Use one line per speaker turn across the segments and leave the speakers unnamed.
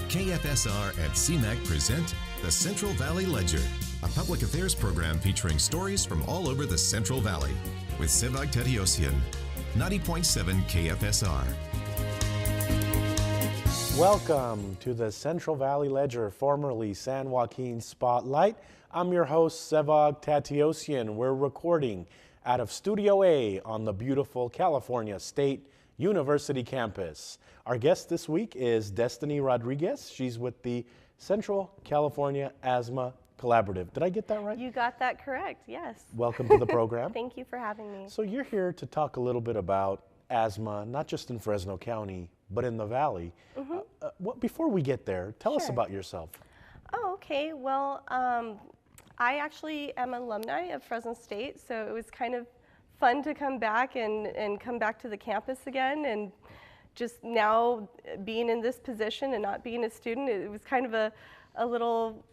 KFSR and CMAC present the Central Valley Ledger, a public affairs program featuring stories from all over the Central Valley with Sevag Tateosian, 90.7 KFSR.
Welcome to the Central Valley Ledger, formerly San Joaquin Spotlight. I'm your host, Sevag Tateosian. We're recording out of Studio A on the beautiful California State University campus. Our guest this week is Destiny Rodriguez. She's with the Central California Asthma Collaborative. Did I get that right?
You got that correct, yes.
Welcome to the program.
Thank you for having me.
So you're here to talk a little bit about asthma, not just in Fresno County, but in the Valley. Before we get there, tell us about yourself.
Oh, okay. Well, I actually am an alumni of Fresno State, so it was kind of fun to come back and come back to the campus again, and just now being in this position and not being a student, it was kind of a little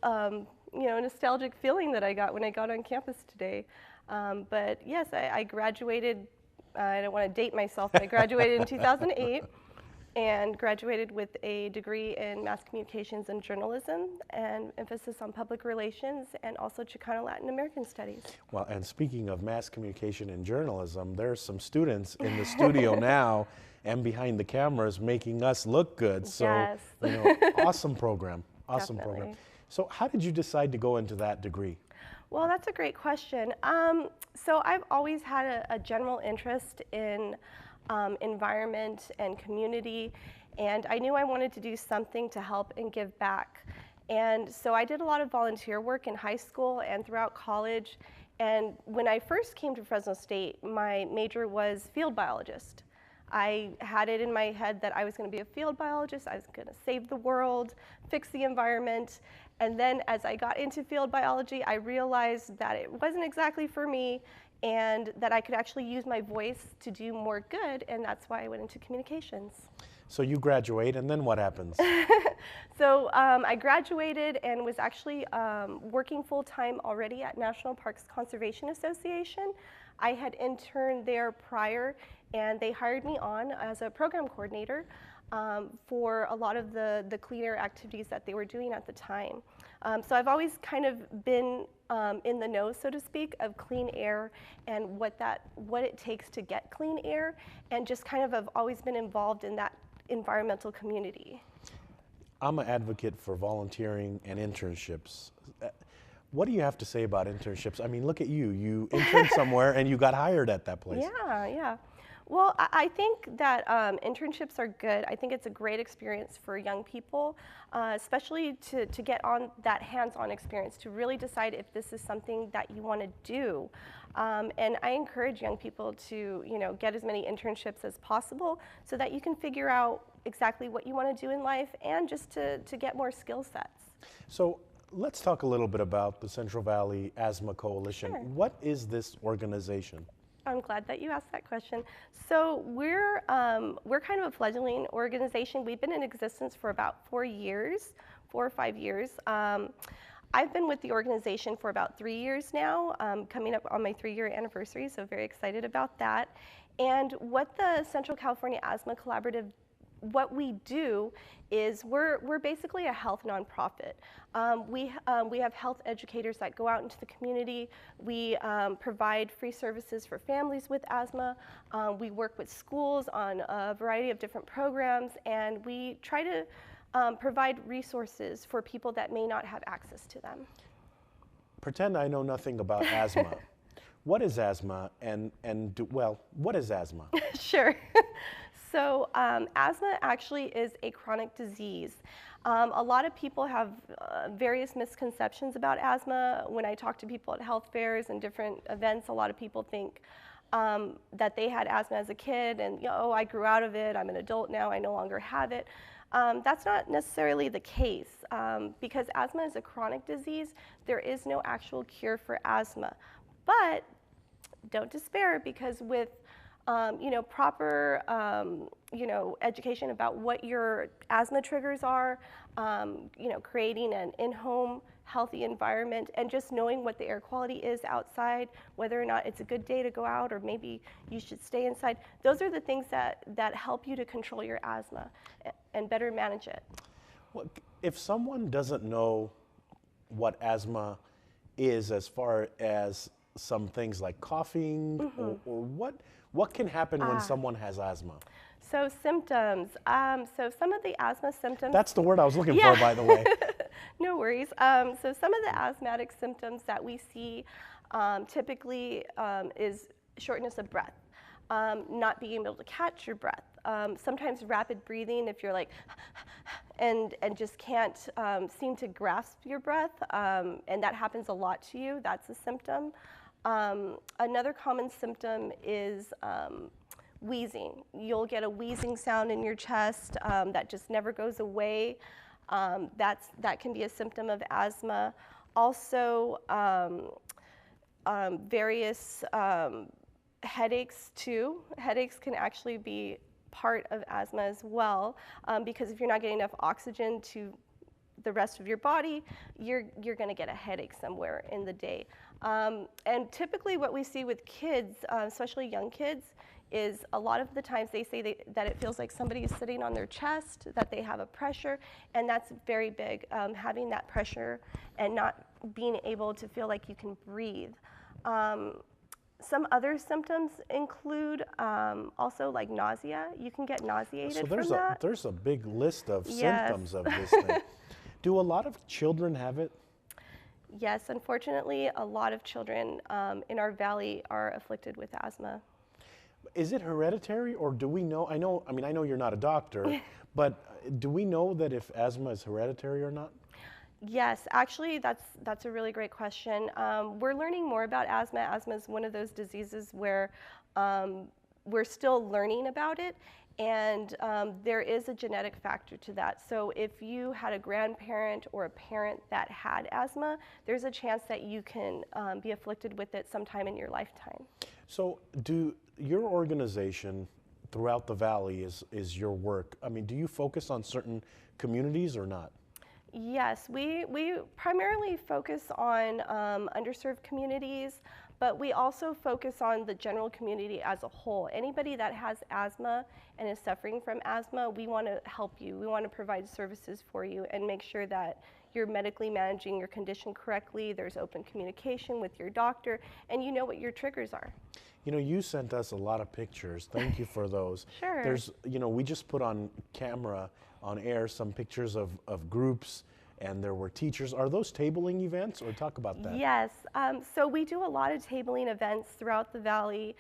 nostalgic feeling that I got when I got on campus today. But yes, I graduated, I don't want to date myself, but I graduated in 2008 and graduated with a degree in mass communications and journalism and emphasis on public relations and also Chicano Latin American studies.
Well, and speaking of mass communication and journalism, there's some students in the studio now and behind the cameras making us look good. So,
yes.
Awesome program, awesome
Definitely.
program. So how did you decide to go into that degree?
Well, that's a great question. So I've always had a general interest in environment and community, and I knew I wanted to do something to help and give back. And so I did a lot of volunteer work in high school and throughout college. And when I first came to Fresno State, my major was field biologist. I had it in my head that I was going to be a field biologist, I was going to save the world, fix the environment. And then as I got into field biology, I realized that it wasn't exactly for me and that I could actually use my voice to do more good, and that's why I went into communications.
So you graduate, and then what happens?
So I graduated and was actually working full-time already at National Parks Conservation Association. I had interned there prior, and they hired me on as a program coordinator for a lot of the clean air activities that they were doing at the time. So I've always kind of been in the know, so to speak, of clean air and what it takes to get clean air, and just kind of have always been involved in that environmental community.
I'm an advocate for volunteering and internships. What do you have to say about internships? I mean, look at you. You interned somewhere and you got hired at that place.
Yeah. Well, I think that internships are good. I think it's a great experience for young people, especially to get on that hands-on experience, to really decide if this is something that you want to do. And I encourage young people to, get as many internships as possible so that you can figure out exactly what you want to do in life and just to get more skill sets.
So let's talk a little bit about the Central Valley Asthma Coalition.
Sure.
What is this organization?
I'm glad that you asked that question. So we're kind of a fledgling organization. We've been in existence for about 4 or 5 years. I've been with the organization for about 3 years now, coming up on my 3-year anniversary, so very excited about that. And what the Central California Asthma Collaborative, what we do is we're basically a health nonprofit. We have health educators that go out into the community. We provide free services for families with asthma. We work with schools on a variety of different programs, and we try to provide resources for people that may not have access to them.
Pretend I know nothing about asthma. What is asthma what is asthma?
Sure. So asthma actually is a chronic disease. A lot of people have various misconceptions about asthma. When I talk to people at health fairs and different events, a lot of people think that they had asthma as a kid and, I grew out of it, I'm an adult now, I no longer have it. That's not necessarily the case. Because asthma is a chronic disease, there is no actual cure for asthma. But don't despair, because with proper education about what your asthma triggers are, creating an in-home healthy environment, and just knowing what the air quality is outside, whether or not it's a good day to go out or maybe you should stay inside. Those are the things that help you to control your asthma and better manage it.
Well, if someone doesn't know what asthma is, as far as some things like coughing, or what can happen when someone has asthma?
So symptoms. So some of the asthma symptoms.
That's the word I was looking for, by the way.
No worries. So some of the asthmatic symptoms that we see typically is shortness of breath, not being able to catch your breath, sometimes rapid breathing if you're like, and just can't seem to grasp your breath, and that happens a lot to you. That's a symptom. Another common symptom is wheezing. You'll get a wheezing sound in your chest that just never goes away. That can be a symptom of asthma. Also, various headaches too. Headaches can actually be part of asthma as well, because if you're not getting enough oxygen to the rest of your body, you're going to get a headache somewhere in the day. And typically what we see with kids, especially young kids, is a lot of the times they say that it feels like somebody is sitting on their chest, that they have a pressure, and that's very big, having that pressure and not being able to feel like you can breathe. Some other symptoms include also like nausea. You can get nauseated from that.
There's a big list of symptoms of this thing. Do a lot of children have it?
Yes, unfortunately, a lot of children in our valley are afflicted with asthma.
Is it hereditary, or do we know? I know you're not a doctor, but do we know that if asthma is hereditary or not?
Yes, actually, that's a really great question. We're learning more about asthma. Asthma is one of those diseases where we're still learning about it, and there is a genetic factor to that. So if you had a grandparent or a parent that had asthma, there's a chance that you can be afflicted with it sometime in your lifetime.
So your organization throughout the valley is your work. I mean, do you focus on certain communities or not?
Yes, we primarily focus on underserved communities, but we also focus on the general community as a whole. Anybody that has asthma and is suffering from asthma, we want to help you. We want to provide services for you and make sure that you're medically managing your condition correctly, there's open communication with your doctor, and you know what your triggers are.
You know, you sent us a lot of pictures. Thank you for those.
Sure.
We just put on camera, on air, some pictures of groups, and there were teachers. Are those tabling events, or talk about that?
Yes, so we do a lot of tabling events throughout the valley.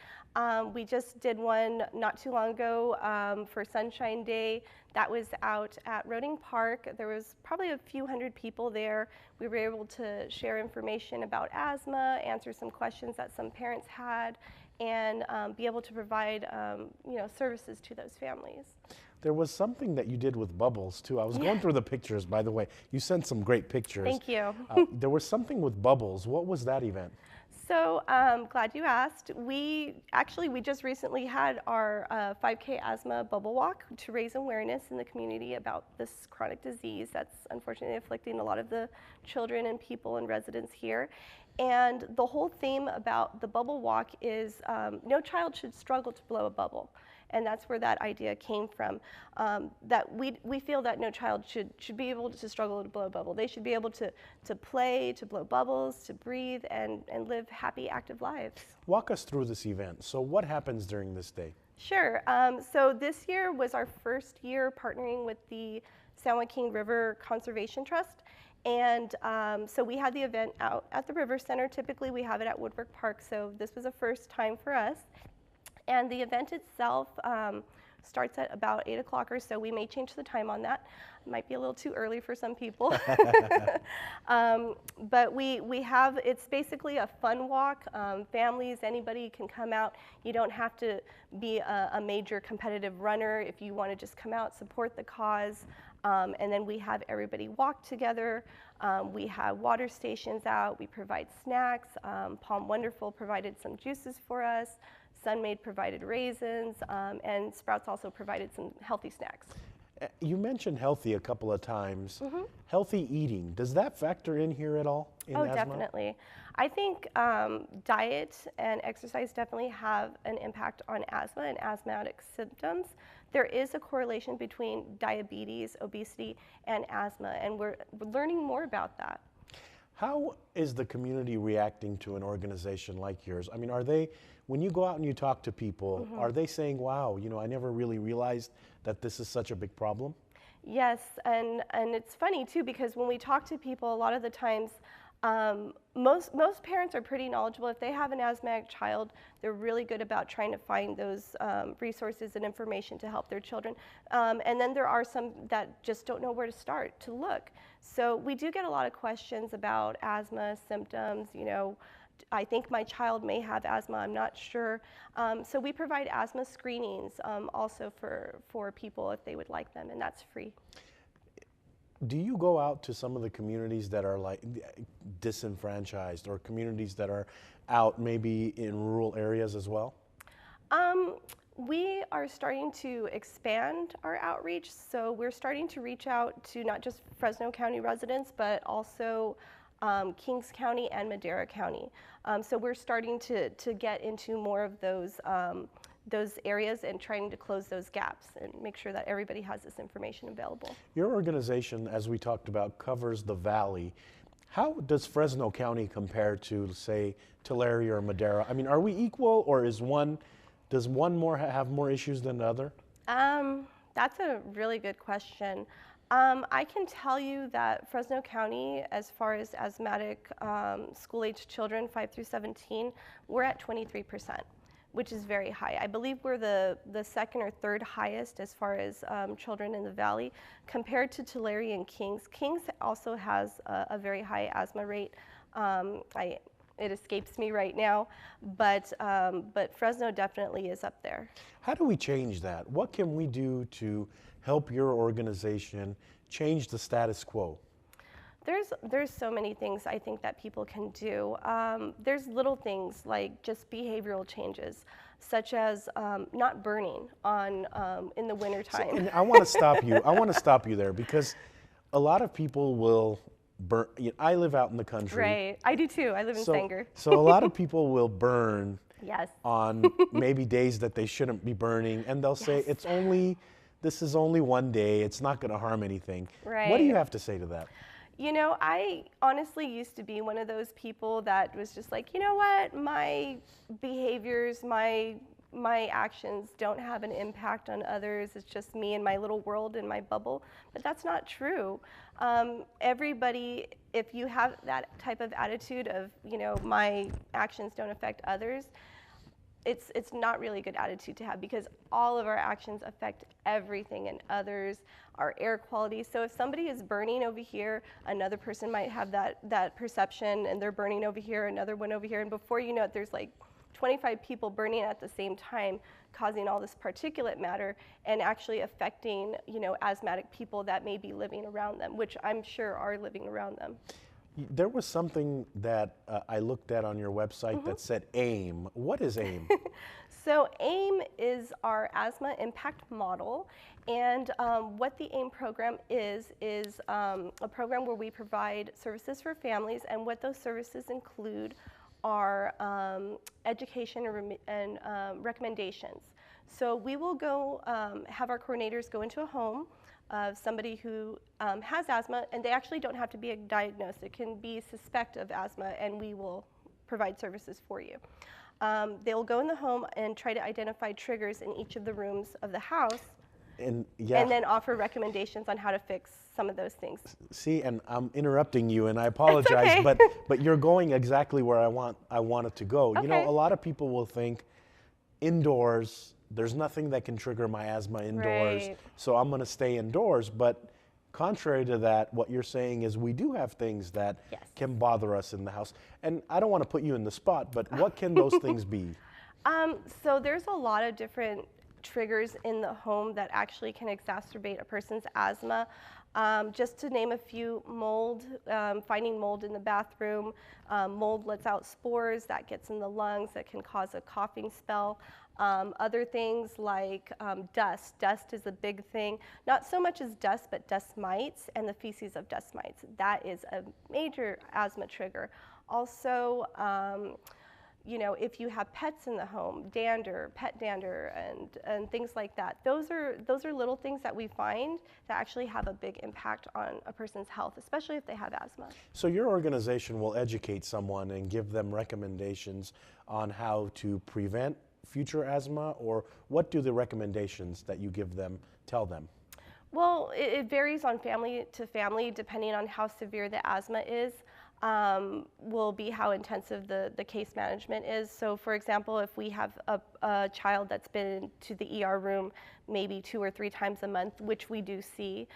We just did one not too long ago for Sunshine Day. That was out at Roding Park. There was probably a few hundred people there. We were able to share information about asthma, answer some questions that some parents had, and be able to provide services to those families.
There was something that you did with bubbles too. I was going through the pictures, by the way. You sent some great pictures.
Thank you.
There was something with bubbles. What was that event?
So glad you asked. We just recently had our 5K asthma bubble walk to raise awareness in the community about this chronic disease that's unfortunately afflicting a lot of the children and people and residents here. And the whole theme about the bubble walk is no child should struggle to blow a bubble. And that's where that idea came from, that we feel that no child should be able to struggle to blow a bubble. They should be able to play, to blow bubbles, to breathe, and live happy, active lives.
Walk us through this event. So what happens during this day?
Sure. So this year was our first year partnering with the San Joaquin River Conservation Trust. And so we had the event out at the River Center. Typically we have it at Woodward Park, so this was a first time for us. And the event itself starts at about 8 o'clock or so. We may change the time on that. It might be a little too early for some people. But it's basically a fun walk. Families, anybody can come out. You don't have to be a major competitive runner. If you want to just come out, support the cause. And then we have everybody walk together. We have water stations out. We provide snacks. Palm Wonderful provided some juices for us. Sunmaid provided raisins, and Sprouts also provided some healthy snacks.
You mentioned healthy a couple of times. Healthy eating, does that factor in here at all in asthma?
Definitely. I think diet and exercise definitely have an impact on asthma and asthmatic symptoms. There is a correlation between diabetes, obesity, and asthma, and we're learning more about that.
How is the community reacting to an organization like yours? I mean, are they, when you go out and you talk to people, are they saying, wow, you know, I never really realized that this is such a big problem?
Yes, and it's funny too, because when we talk to people, a lot of the times, most parents are pretty knowledgeable. If they have an asthmatic child, they're really good about trying to find those resources and information to help their children. And then there are some that just don't know where to start to look. So we do get a lot of questions about asthma symptoms. You know, I think my child may have asthma, I'm not sure. So we provide asthma screenings also for people if they would like them, and that's free.
Do you go out to some of the communities that are like disenfranchised, or communities that are out maybe in rural areas as well?
We are starting to expand our outreach, so we're starting to reach out to not just Fresno County residents, but also Kings County and Madera County. So we're starting to get into more of those areas and trying to close those gaps and make sure that everybody has this information available.
Your organization, as we talked about, covers the valley. How does Fresno County compare to, say, Tulare or Madera? I mean, are we equal, or does one have more issues than the other?
That's a really good question. I can tell you that Fresno County, as far as asthmatic school-age children, 5 through 17, we're at 23%, which is very high. I believe we're the second or third highest as far as children in the valley, compared to Tulare and Kings. Kings also has a very high asthma rate. It escapes me right now, but Fresno definitely is up there.
How do we change that? What can we do to help your organization change the status quo?
There's so many things I think that people can do. There's little things like just behavioral changes, such as not burning in the wintertime.
So, and I want to stop you. I want to stop you there, because a lot of people will burn. You know, I live out in the country.
Right, I do too. I live in Sanger.
So a lot of people will burn
yes.
on maybe days that they shouldn't be burning, and they'll say this is only one day. It's not going to harm anything.
Right.
What do you have to say to that?
You know, I honestly used to be one of those people that was just like, you know what, my behaviors, my actions don't have an impact on others. It's just me and my little world and my bubble. But that's not true. Everybody, if you have that type of attitude of, you know, my actions don't affect others, it's not really a good attitude to have, because all of our actions affect everything and others, our air quality. So if somebody is burning over here, another person might have that perception, and they're burning over here, another one over here, and before you know it, there's like 25 people burning at the same time, causing all this particulate matter and actually affecting, you know, asthmatic people that may be living around them, which I'm sure are living around them.
There was something that I looked at on your website that said AIM. What is AIM?
So AIM is our asthma impact model, and what the AIM program is a program where we provide services for families, and what those services include are education and recommendations. So we will go have our coordinators go into a home of somebody who has asthma, and they actually don't have to be diagnosed. It can be suspect of asthma, and we will provide services for you. They'll go in the home and try to identify triggers in each of the rooms of the house, and then offer recommendations on how to fix some of those things.
See, and I'm interrupting you, and I apologize,
okay.
but you're going exactly where I want it to go.
Okay.
You know, a lot of people will think indoors, there's nothing that can trigger my asthma indoors,
right.
So I'm going to stay indoors. But contrary to that, what you're saying is we do have things that
yes.
can bother us in the house. And I don't want to put you in the spot, but what can those things be?
So there's a lot of different triggers in the home that actually can exacerbate a person's asthma. Just to name a few, mold, finding mold in the bathroom. Mold lets out spores that gets in the lungs that can cause a coughing spell. Other things like dust. Dust is a big thing. Not so much as dust, but dust mites and the feces of dust mites. That is a major asthma trigger. Also, you know, if you have pets in the home, dander, pet dander, and things like that. Those are little things that we find that actually have a big impact on a person's health, especially if they have asthma.
So your organization will educate someone and give them recommendations on how to prevent future asthma, or what do the recommendations that you give them tell them?
Well, it varies on family to family depending on how severe the asthma is. Will be how intensive the case management is. So for example, if we have a child that's been to the ER room maybe 2 or 3 times a month, which we do see,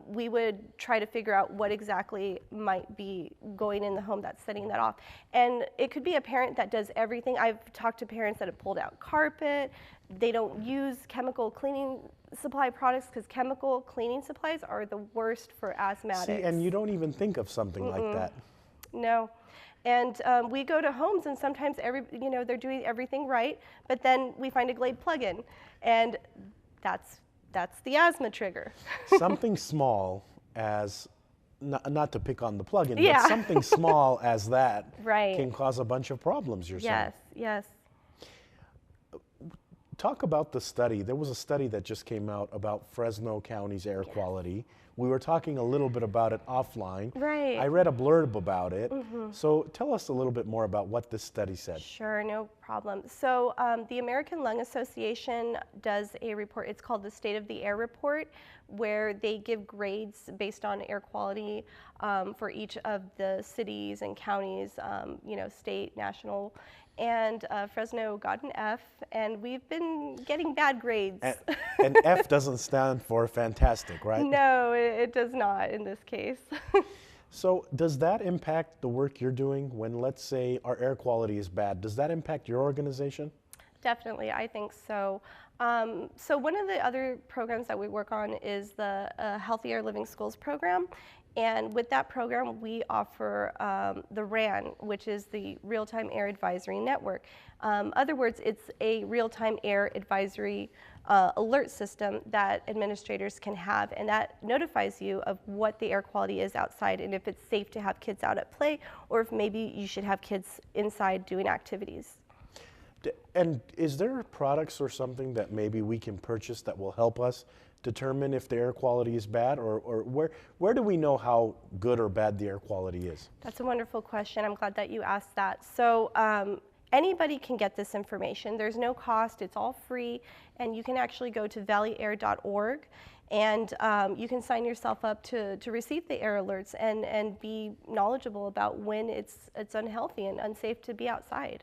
we would try to figure out what exactly might be going in the home that's setting that off. And it could be a parent that does everything. I've talked to parents that have pulled out carpet. They don't use chemical cleaning supply products because chemical cleaning supplies are the worst for asthmatics.
See, and you don't even think of something like that.
No. And we go to homes and sometimes they're doing everything right, but then we find a Glade plug-in, and that's the asthma trigger.
Something small as, not to pick on the plug-in,
Yeah.
but something small as that
Right.
can cause a bunch of problems, you're saying.
Yes.
Talk about the study. There was a study that just came out about Fresno County's air quality. We were talking a little bit about it offline.
Right.
I read a blurb about it. So tell us a little bit more about what this study said.
Sure, no problem. So the American Lung Association does a report. It's called the State of the Air Report, where they give grades based on air quality for each of the cities and counties, state, national. And Fresno got an F, and we've been getting bad grades.
And F doesn't stand for fantastic, right?
No, it does not in this case.
So does that impact the work you're doing when, let's say, our air quality is bad? Does that impact your organization?
Definitely, I think so. So one of the other programs that we work on is the Healthy Air Living Schools program. And with that program, we offer the RAN, which is the Real-Time Air Advisory Network. Other words, it's a real-time air advisory alert system that administrators can have, and that notifies you of what the air quality is outside and if it's safe to have kids out at play, or if maybe you should have kids inside doing activities.
And is there products or something that maybe we can purchase that will help us determine if the air quality is bad, or where do we know how good or bad the air quality is?
That's a wonderful question. I'm glad that you asked that. So anybody can get this information. There's no cost. It's all free, and you can actually go to valleyair.org, and you can sign yourself up to receive the air alerts and be knowledgeable about when it's unhealthy and unsafe to be outside.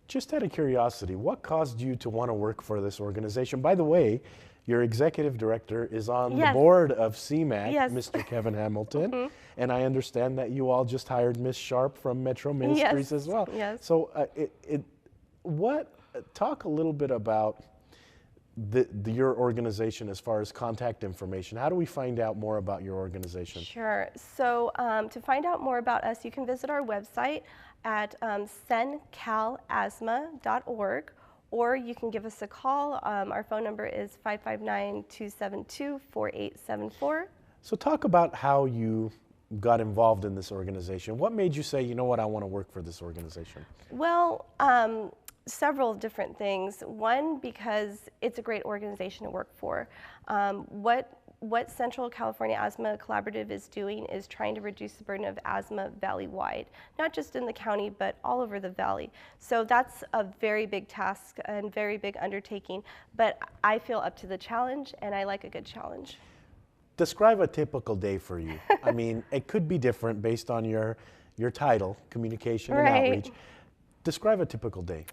Just out of curiosity, what caused you to want to work for this organization? By the way, your executive director is on the board of CMAC, Mr. Kevin Hamilton, and I understand that you all just hired Ms. Sharp from Metro Ministries as well.
Yes.
So talk a little bit about your organization as far as contact information. How do we find out more about your organization?
Sure. So to find out more about us, you can visit our website at sencalasthma.org, or you can give us a call. Our phone number is 559-272-4874.
So talk about how you got involved in this organization. What made you say, you know what, I want to work for this organization?
Well, several different things. One, because it's a great organization to work for. What Central California Asthma Collaborative is doing is trying to reduce the burden of asthma valley-wide, not just in the county, but all over the valley. So that's a very big task and very big undertaking, but I feel up to the challenge, and I like a good challenge.
Describe a typical day for you. I mean, it could be different based on your title, communication and outreach. Describe a typical day.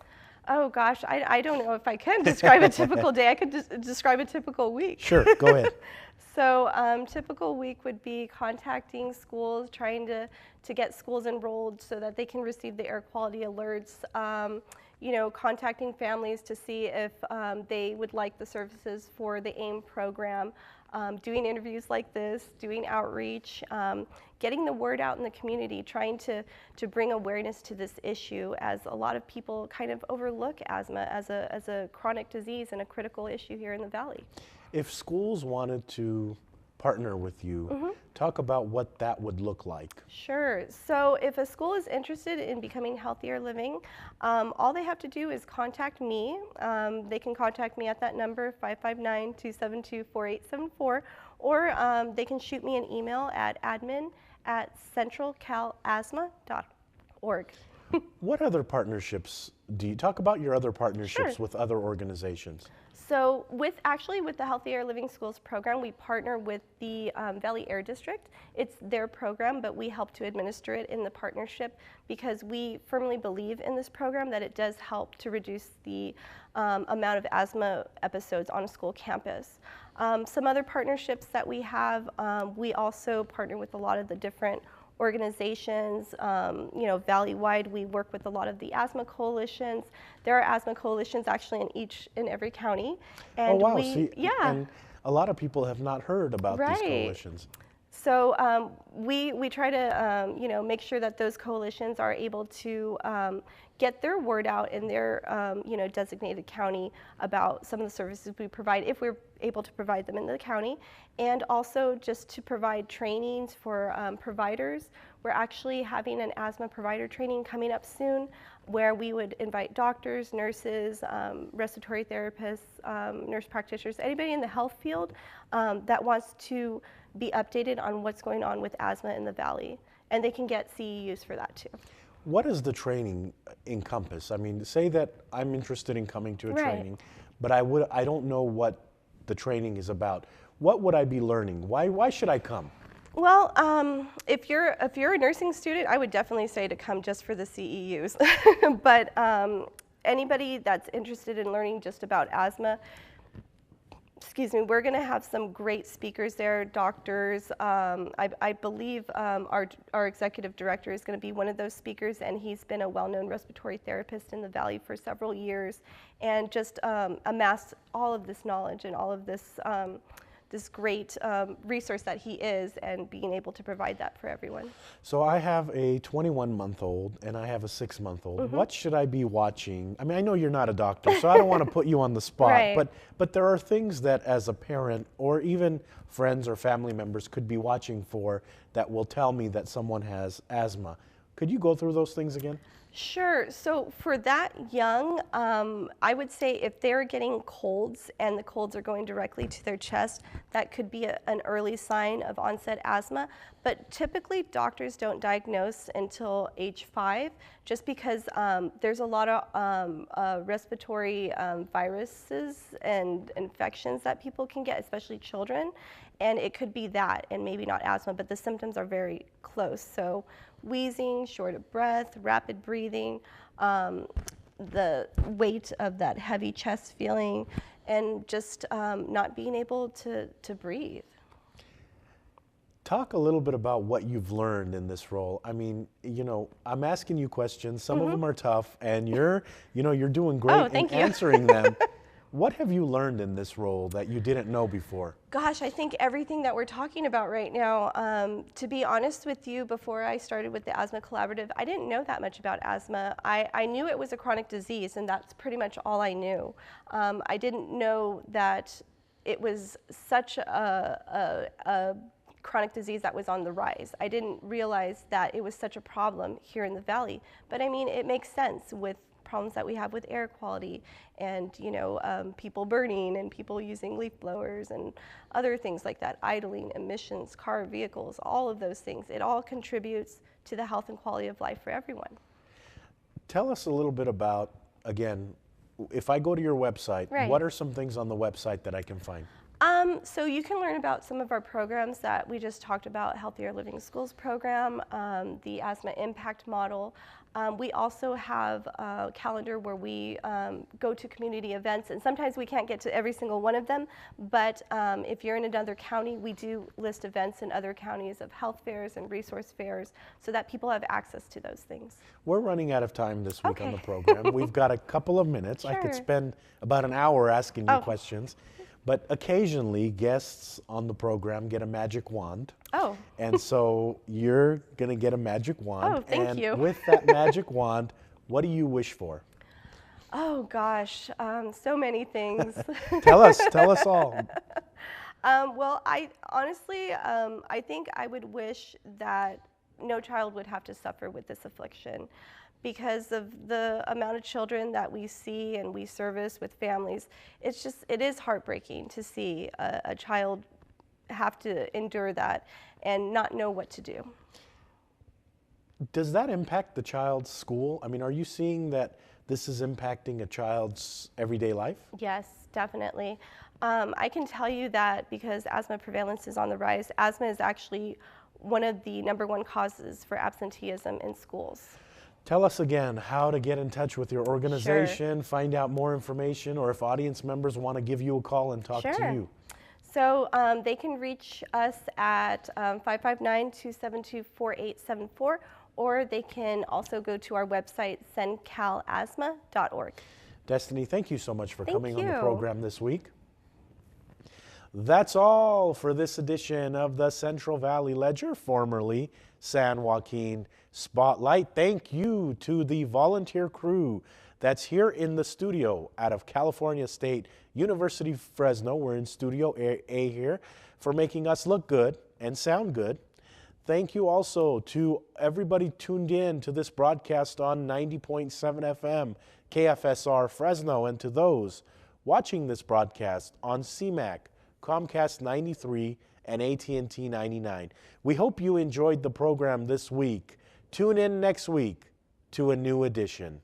Oh gosh, I don't know if I can describe a typical day. I could describe a typical week.
Sure, go ahead.
So typical week would be contacting schools, trying to get schools enrolled so that they can receive the air quality alerts, contacting families to see if they would like the services for the AIM program, doing interviews like this, doing outreach, getting the word out in the community, trying to bring awareness to this issue, as a lot of people kind of overlook asthma as a chronic disease and a critical issue here in the Valley. If schools wanted to partner with you, talk about what that would look like. Sure. So if a school is interested in becoming Healthier Living, all they have to do is contact me. They can contact me at that number, 559-272-4874, or they can shoot me an email at admin@centralcalasthma.org. What other partnerships do you talk about? Your other partnerships with other organizations? So with the Healthier Living Schools program, we partner with the Valley Air District. It's their program, but we help to administer it in the partnership because we firmly believe in this program that it does help to reduce the amount of asthma episodes on a school campus. Some other partnerships that we have, we also partner with a lot of the different organizations, Valley-wide. We work with a lot of the asthma coalitions. There are asthma coalitions actually in every county. And
oh wow! And a lot of people have not heard about these coalitions.
So we try to make sure that those coalitions are able to get their word out in their designated county about some of the services we provide, if we're able to provide them in the county, and also just to provide trainings for providers. We're actually having an asthma provider training coming up soon, where we would invite doctors, nurses, respiratory therapists, nurse practitioners, anybody in the health field that wants to be updated on what's going on with asthma in the Valley, and they can get CEUs for that too.
What does the training encompass? I mean, say that I'm interested in coming to a training, but I don't know what the training is about. What would I be learning? Why should I come?
Well, if you're a nursing student, I would definitely say to come just for the CEUs. But anybody that's interested in learning just about asthma, we're going to have some great speakers there, doctors. I believe our executive director is going to be one of those speakers, and he's been a well-known respiratory therapist in the Valley for several years, and just amassed all of this knowledge and all of this this great resource that he is, and being able to provide that for everyone.
So I have a 21-month-old and I have a 6-month-old. What should I be watching? I mean, I know you're not a doctor, so I don't want to put you on the spot, but there are things that as a parent or even friends or family members could be watching for that will tell me that someone has asthma. Could you go through those things again?
Sure. So for that young, I would say if they're getting colds and the colds are going directly to their chest, that could be an early sign of onset asthma. But typically doctors don't diagnose until age 5, just because there's a lot of respiratory viruses and infections that people can get, especially children. And it could be that, and maybe not asthma, but the symptoms are very close. So wheezing, short of breath, rapid breathing, the weight of that heavy chest feeling, and just not being able to breathe.
Talk a little bit about what you've learned in this role. I mean, I'm asking you questions. Some of them are tough, and you're doing great in answering them. What have you learned in this role that you didn't know before?
Gosh, I think everything that we're talking about right now. To be honest with you, before I started with the Asthma Collaborative, I didn't know that much about asthma. I knew it was a chronic disease, and that's pretty much all I knew. I didn't know that it was such a chronic disease that was on the rise. I didn't realize that it was such a problem here in the Valley. But I mean, it makes sense with problems that we have with air quality and people burning and people using leaf blowers and other things like that, idling, emissions, car, vehicles, all of those things. It all contributes to the health and quality of life for everyone.
Tell us a little bit about, again, if I go to your website, what are some things on the website that I can find?
So you can learn about some of our programs that we just talked about, Healthier Living Schools program, the Asthma Impact Model. We also have a calendar where we go to community events, and sometimes we can't get to every single one of them, but if you're in another county, we do list events in other counties of health fairs and resource fairs so that people have access to those things.
We're running out of time this week on
Okay.
the program. We've got a couple of minutes. I could
Sure.
spend about an hour asking you
Oh.
questions, but occasionally guests on the program get a magic wand.
Oh.
And so you're going to get a magic wand.
Oh, thank
and
you.
with that magic wand, what do you wish for?
Oh gosh, so many things.
Tell us all.
Well, I honestly, I think I would wish that no child would have to suffer with this affliction because of the amount of children that we see and we service with families. It is heartbreaking to see a child have to endure that and not know what to do.
Does that impact the child's school? I mean, are you seeing that this is impacting a child's everyday life?
Yes, definitely. I can tell you that because asthma prevalence is on the rise, asthma is actually one of the #1 causes for absenteeism in schools.
Tell us again how to get in touch with your organization, find out more information, or if audience members want to give you a call and talk to
Sure.
you.
So they can reach us at 559-272-4874, or they can also go to our website, cencalisthma.org.
Destiny, thank you so much for
Thank
coming on the
you.
program this week. That's all for this edition of the Central Valley Ledger, formerly San Joaquin Spotlight. Thank you to the volunteer crew that's here in the studio out of California State University, Fresno. We're in Studio A here, for making us look good and sound good. Thank you also to everybody tuned in to this broadcast on 90.7 FM, KFSR Fresno, and to those watching this broadcast on CMAC, Comcast 93, and AT&T 99. We hope you enjoyed the program this week. Tune in next week to a new edition.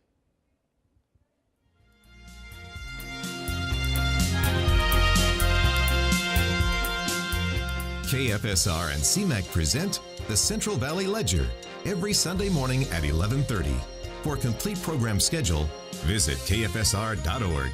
KFSR and CMAC present the Central Valley Ledger every Sunday morning at 11:30. For a complete program schedule, visit kfsr.org.